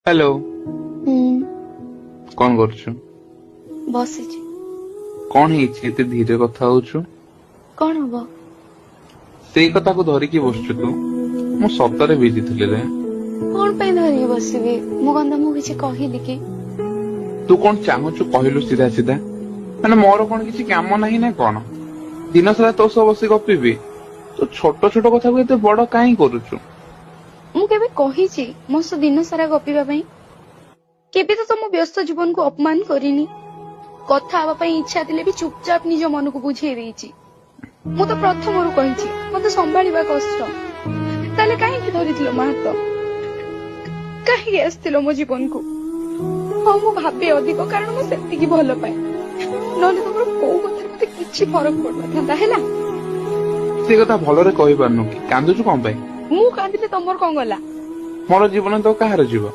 Hello ହୁଁ कौन କରୁଛୁ? ବସିଛି। କଣ ହେଇଛି ଏତେ ଧୀରେ କଥା ହଉଛୁ? କଣ ହବ? ସେଇ କଥାକୁ ଧରିକି ବସୁଛୁ ତୁ? ମୁଁ ସତରେ ବିଜି ଥିଲି ରେ। କଣ ପାଇଁ ଧରିକି ବସିବି? ମୁଁ କଣ ତମକୁ କିଛି କହିଲି କି? ତୁ କଣ ଚାହୁଁଛୁ କହିଲୁ ସିଧା ସିଧା? ମାନେ ମୋର କଣ କିଛି କାମ ନାହିଁ ନା କଣ? ଦିନ ସାରା ତୋ ସହ ବସି ଗପିବି? ତୁ ଛୋଟ ଛୋଟ କଥାକୁ ଏତେ ବଡ କାହିଁ କରୁଛୁ? ମୁଁ କେବେ କହିଛି ମୋ ସହ ଦିନ ସାରା ଗପିବା ପାଇଁ? କେବେ ତ ତମ ବ୍ୟସ୍ତ ଜୀବନକୁ ଅପମାନ କରିନି। କଥା ହବା ପାଇଁ ଇଚ୍ଛା ଥିଲେ ବି ଚୁପଚାପ ନିଜ ମନକୁ ବୁଝେଇ ଦେଇଛି। ମୁଁ ତ ପ୍ରଥମରୁ କହିଛି ମତେ ସମ୍ଭାଳିବା କଷ୍ଟ। ତାହେଲେ କାହିଁକି ଧରିଥିଲ ମୋ ହାତ? କାହିଁକି ଆସିଥିଲ ମୋ ଜୀବନକୁ? ହଁ ମୁଁ ଭାବେ ଅଧିକ କାରଣ ମୁଁ ସେତିକି ଭଲ ପାଏ। ନହେଲେ ତମର କୋଉ କଥାରେ ମତେ କିଛି ଫରକ ପଡୁନଥାନ୍ତା। ହେଲା, ସେ କଥା ଭଲରେ କହିପାରୁନୁ କି? କାନ୍ଦୁଛୁ କଣ ପାଇଁ? ମୁଁ କାନ୍ଦିଲେ ତମର କଣ ଗଲା? ମୋର ଜୀବନ ତ କାହାର ଯିବ?